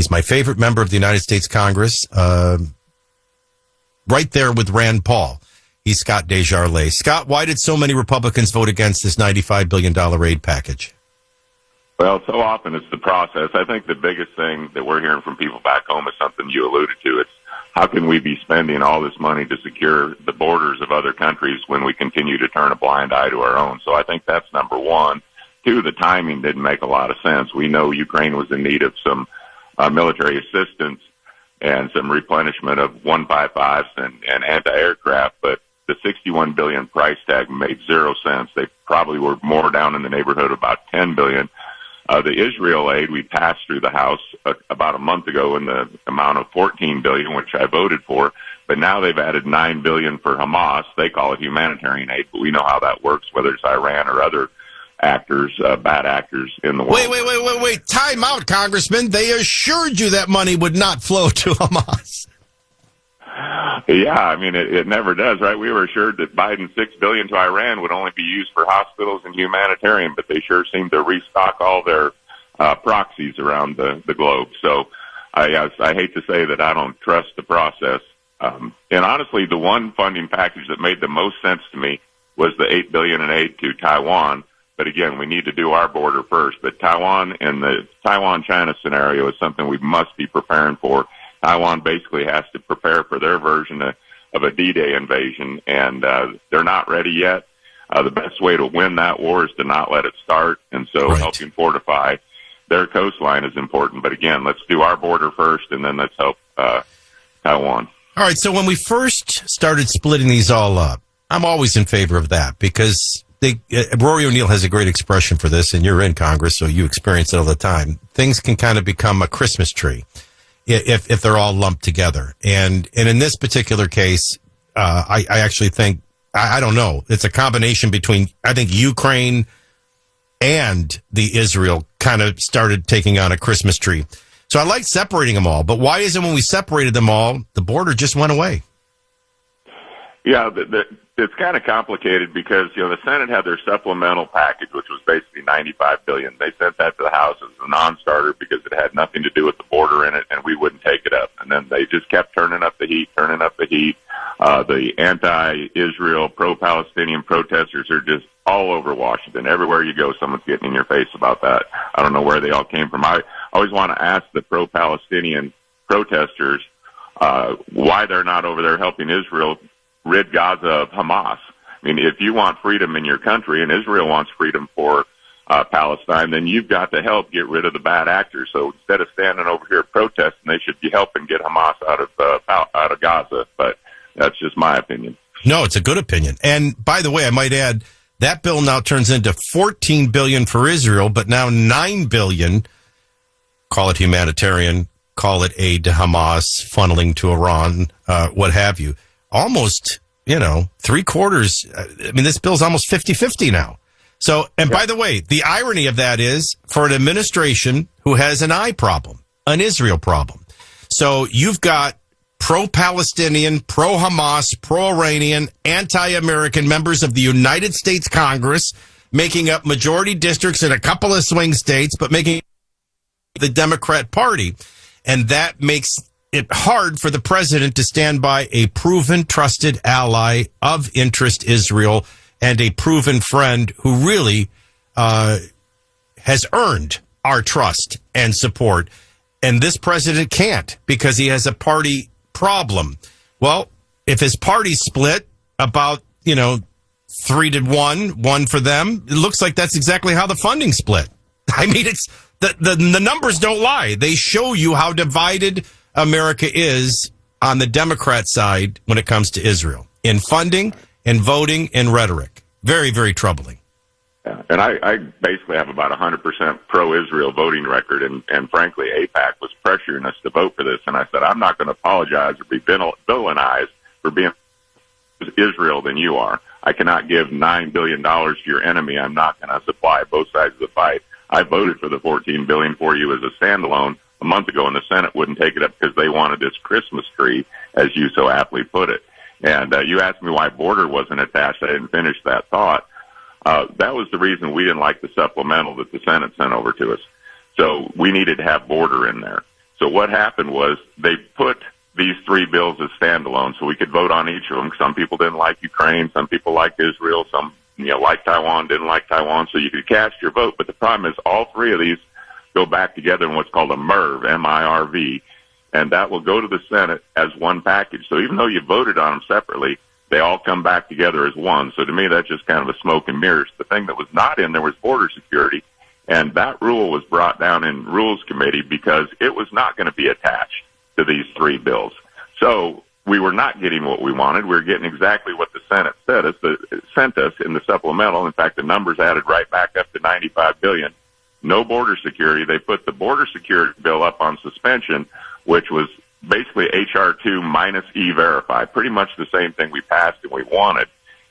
He's my favorite member of the United States Congress, right there with Rand Paul. He's Scott DesJarlais. Scott, why did so many Republicans vote against this $95 billion aid package? Well, so often it's the process. I think the biggest thing that we're hearing from people back home is something you alluded to. It's how can we be spending all this money to secure the borders of other countries when we continue to turn a blind eye to our own? So I think that's number one. Two, the timing didn't make a lot of sense. We know Ukraine was in need of some military assistance and some replenishment of 155s and anti-aircraft, but the $61 billion price tag made zero sense. They probably were more down in the neighborhood of about $10 billion. The Israel aid we passed through the House about a month ago in the amount of $14 billion, which I voted for, but now they've added $9 billion for Hamas. They call it humanitarian aid, but we know how that works, whether it's Iran or other actors, bad actors in the world. Wait. Time out, Congressman. They assured you that money would not flow to Hamas. Yeah, I mean, it never does, right? We were assured that Biden's $6 billion to Iran would only be used for hospitals and humanitarian, but they sure seem to restock all their proxies around the globe. So I hate to say that I don't trust the process. And honestly, the one funding package that made the most sense to me was the $8 billion in aid to Taiwan. But again, we need to do our border first. But Taiwan and the Taiwan-China scenario is something we must be preparing for. Taiwan basically has to prepare for their version of a D-Day invasion, and they're not ready yet. The best way to win that war is to not let it start, and so helping fortify their coastline is important. But again, let's do our border first, and then let's help Taiwan. All right, so when we first started splitting these all up, I'm always in favor of that because Rory O'Neill has a great expression for this, and you're in Congress, so you experience it all the time. Things can kind of become a Christmas tree if they're all lumped together. And in this particular case, I actually think, I don't know, it's a combination between, I think, Ukraine and the Israel kind of started taking on a Christmas tree. So I like separating them all, but why is it when we separated them all, the border just went away? Yeah, it's kind of complicated because, the Senate had their supplemental package, which was basically $95 billion. They sent that to the House as a non-starter because it had nothing to do with the border in it, and we wouldn't take it up. And then they just kept turning up the heat. The anti-Israel, pro-Palestinian protesters are just all over Washington. Everywhere you go, someone's getting in your face about that. I don't know where they all came from. I always want to ask the pro-Palestinian protesters why they're not over there helping Israel rid Gaza of Hamas. I mean, if you want freedom in your country and Israel wants freedom for Palestine, then you've got to help get rid of the bad actors. So instead of standing over here protesting, they should be helping get Hamas out of Gaza. But that's just my opinion. No, it's a good opinion. And by the way, I might add that bill now turns into $14 billion for Israel, but now $9 billion. Call it humanitarian, call it aid to Hamas, funneling to Iran, what have you. Almost, three quarters. I mean, this bill's almost 50-50 now. So, and by the way, the irony of that is for an administration who has an I problem, an Israel problem. So you've got pro-Palestinian, pro-Hamas, pro-Iranian, anti-American members of the United States Congress making up majority districts in a couple of swing states, but making the Democrat Party. And that makes it hard for the president to stand by a proven, trusted ally of interest, Israel, and a proven friend who really has earned our trust and support. And this president can't because he has a party problem. Well, if his party's split about, 3-1, one for them, it looks like that's exactly how the funding split. I mean, it's the numbers don't lie. They show you how divided America is on the Democrat side when it comes to Israel in funding and voting and rhetoric. Very, very troubling. Yeah. And I basically have about 100% pro-Israel voting record, and frankly, AIPAC was pressuring us to vote for this, and I said, I'm not going to apologize or be villainized for being Israel than you are. I cannot give $9 billion to your enemy. I'm not going to supply both sides of the fight. I voted for the $14 billion for you as a standalone a month ago, and the Senate wouldn't take it up because they wanted this Christmas tree, as you so aptly put it. And you asked me why border wasn't attached. I didn't finish that thought. That was the reason we didn't like the supplemental that the Senate sent over to us. So we needed to have border in there. So what happened was they put these three bills as standalone so we could vote on each of them. Some people didn't like Ukraine. Some people liked Israel. Some, liked Taiwan, didn't like Taiwan. So you could cast your vote. But the problem is all three of these go back together in what's called a MIRV, M-I-R-V, and that will go to the Senate as one package. So even though you voted on them separately, they all come back together as one. So to me, that's just kind of a smoke and mirrors. The thing that was not in there was border security, and that rule was brought down in Rules Committee because it was not going to be attached to these three bills. So we were not getting what we wanted. We were getting exactly what the Senate sent us in the supplemental. In fact, the numbers added right back up to $95 billion. No border security. They put the border security bill up on suspension, which was basically H.R. 2 minus E-Verify, pretty much the same thing we passed and we wanted.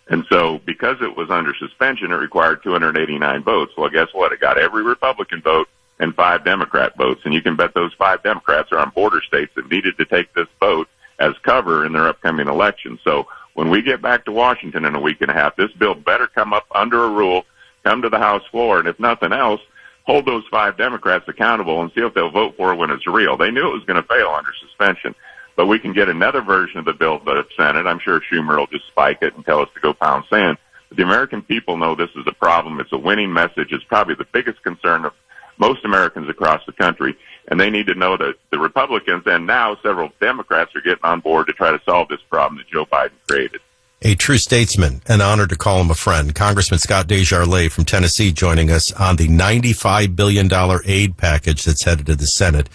And so because it was under suspension, it required 289 votes. Well, guess what? It got every Republican vote and 5 Democrat votes. And you can bet those 5 Democrats are on border states that needed to take this vote as cover in their upcoming election. So when we get back to Washington in a week and a half, this bill better come up under a rule, come to the House floor, and if nothing else, hold those 5 Democrats accountable and see if they'll vote for it when it's real. They knew it was going to fail under suspension, but we can get another version of the bill to the Senate. I'm sure Schumer will just spike it and tell us to go pound sand. But the American people know this is a problem. It's a winning message. It's probably the biggest concern of most Americans across the country, and they need to know that the Republicans and now several Democrats are getting on board to try to solve this problem that Joe Biden created. A true statesman, an honor to call him a friend. Congressman Scott DesJarlais from Tennessee joining us on the $95 billion aid package that's headed to the Senate.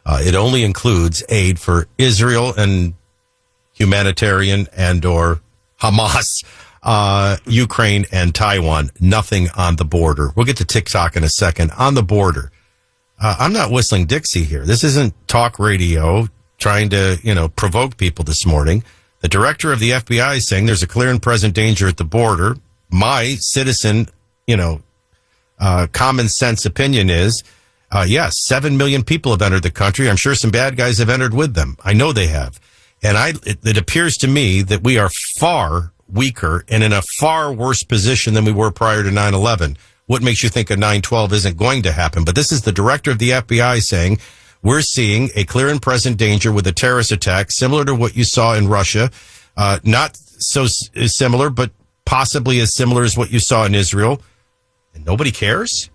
It only includes aid for Israel and humanitarian and or Hamas, Ukraine and Taiwan. Nothing on the border. We'll get to TikTok in a second. On the border, I'm not whistling Dixie here. This isn't talk radio trying to, provoke people this morning. The director of the FBI is saying there's a clear and present danger at the border. My citizen, common sense opinion is, yes, 7 million people have entered the country. I'm sure some bad guys have entered with them. I know they have. And it appears to me that we are far weaker and in a far worse position than we were prior to 9/11. What makes you think a 9/12 isn't going to happen? But this is the director of the FBI saying, we're seeing a clear and present danger with a terrorist attack similar to what you saw in Russia. Not so similar, but possibly as similar as what you saw in Israel. And nobody cares?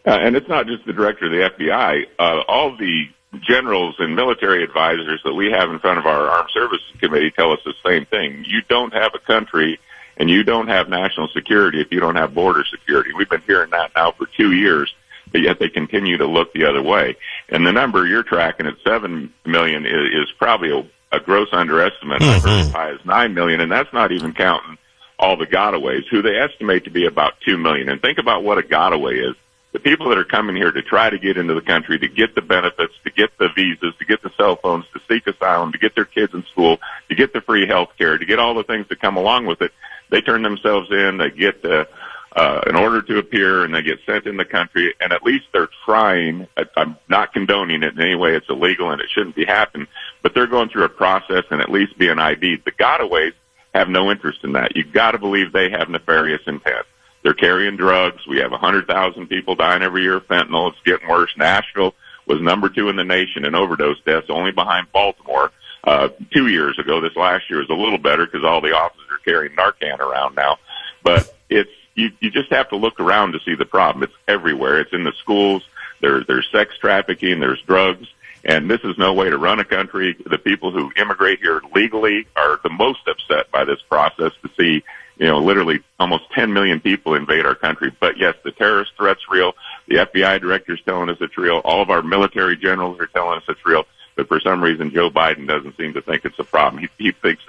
And it's not just the director of the FBI. All the generals and military advisors that we have in front of our Armed Services Committee tell us the same thing. You don't have a country and you don't have national security if you don't have border security. We've been hearing that now for 2 years, but yet they continue to look the other way. And the number you're tracking at 7 million is probably a gross underestimate. I've heard as high as 9 million, and that's not even counting all the gotaways, who they estimate to be about 2 million. And think about what a gotaway is. The people that are coming here to try to get into the country, to get the benefits, to get the visas, to get the cell phones, to seek asylum, to get their kids in school, to get the free health care, to get all the things that come along with it, they turn themselves in, they get an order to appear, and they get sent in the country, and at least they're trying. I'm not condoning it in any way. It's illegal, and it shouldn't be happening, but they're going through a process and at least being ID'd. The gotaways have no interest in that. You've got to believe they have nefarious intent. They're carrying drugs. We have 100,000 people dying every year of fentanyl. It's getting worse. Nashville was number 2 in the nation in overdose deaths, only behind Baltimore. 2 years ago, this last year was a little better because all the officers are carrying Narcan around now. But you just have to look around to see the problem. It's everywhere. It's in the schools. There's sex trafficking. There's drugs. And this is no way to run a country. The people who immigrate here legally are the most upset by this process to see, literally almost 10 million people invade our country. But yes, the terrorist threat's real. The FBI director's telling us it's real. All of our military generals are telling us it's real. But for some reason, Joe Biden doesn't seem to think it's a problem. He thinks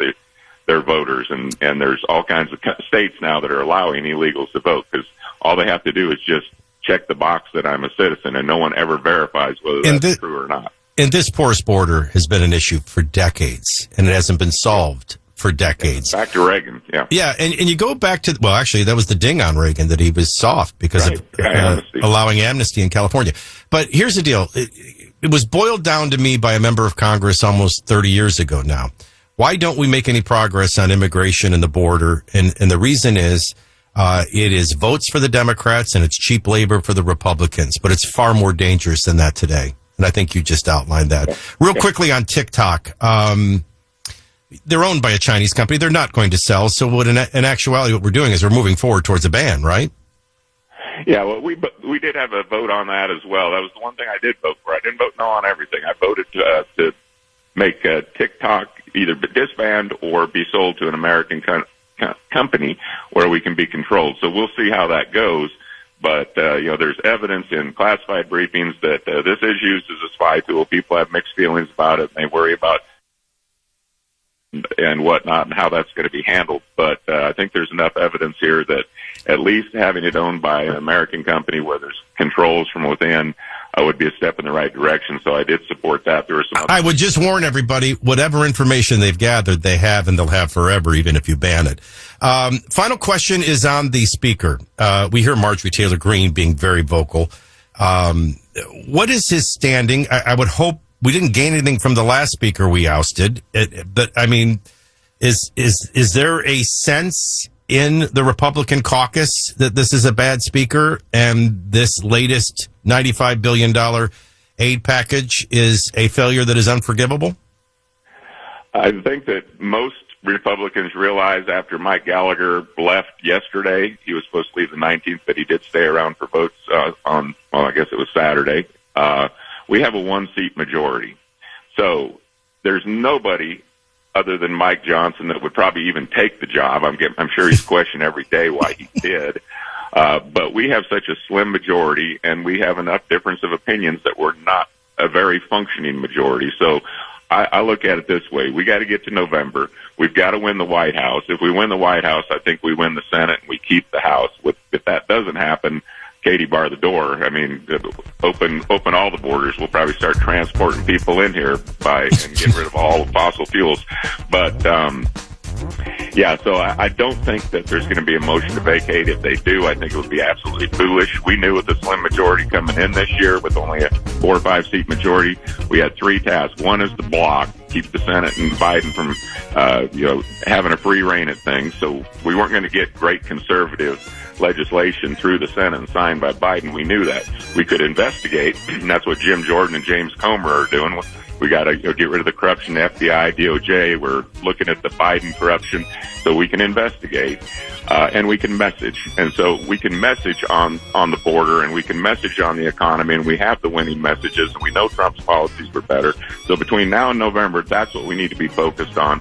they're voters, and there's all kinds of states now that are allowing illegals to vote because all they have to do is just check the box that I'm a citizen, and no one ever verifies whether that's true or not. And this porous border has been an issue for decades, and it hasn't been solved for decades. Back to Reagan, yeah. Yeah, and you go back to, well, actually, that was the ding on Reagan, that he was soft because of allowing amnesty in California. But here's the deal. It was boiled down to me by a member of Congress almost 30 years ago now. Why don't we make any progress on immigration and the border? And the reason is it is votes for the Democrats and it's cheap labor for the Republicans. But it's far more dangerous than that today. And I think you just outlined that. Real quickly on TikTok, they're owned by a Chinese company. They're not going to sell. So what in actuality, what we're doing is we're moving forward towards a ban, right? Yeah, well, we did have a vote on that as well. That was the one thing I did vote for. I didn't vote no on everything. I voted to make TikTok either disband or be sold to an American company where we can be controlled. So we'll see how that goes. But, there's evidence in classified briefings that this is used as a spy tool. People have mixed feelings about it, and they worry about and whatnot and how that's going to be handled. But I think there's enough evidence here that at least having it owned by an American company where there's controls from within would be a step in the right direction. So I did support that. There were some I would just warn everybody, whatever information they've gathered, they have and they'll have forever, even if you ban it. Final question is on the speaker. We hear Marjorie Taylor Greene being very vocal. What is his standing? I would hope we didn't gain anything from the last speaker we ousted. But I mean, is there a sense in the Republican caucus that this is a bad speaker and this latest $95 billion aid package is a failure that is unforgivable? I think that most Republicans realize after Mike Gallagher left yesterday, he was supposed to leave the 19th, but he did stay around for votes I guess it was Saturday. We have a one-seat majority. So there's nobody other than Mike Johnson that would probably even take the job. I'm sure he's questioned every day why he did. But we have such a slim majority, and we have enough difference of opinions that we're not a very functioning majority. So I look at it this way. We got to get to November. We've got to win the White House. If we win the White House, I think we win the Senate and we keep the House. If that doesn't happen, Katie, bar the door. I mean, open all the borders. We'll probably start transporting people in here and get rid of all the fossil fuels. But, so I don't think that there's going to be a motion to vacate. If they do, I think it would be absolutely foolish. We knew with the slim majority coming in this year with only a 4 or 5 seat majority, we had 3 tasks. One is the block, keep the Senate and Biden from, having a free reign at things. So we weren't going to get great conservative legislation through the Senate and signed by Biden. We knew that. We could investigate, and that's what Jim Jordan and James Comer are doing. We got to get rid of the corruption, FBI, DOJ. We're looking at the Biden corruption so we can investigate, and we can message. And so we can message on the border, and we can message on the economy, and we have the winning messages, and we know Trump's policies were better. So between now and November, that's what we need to be focused on.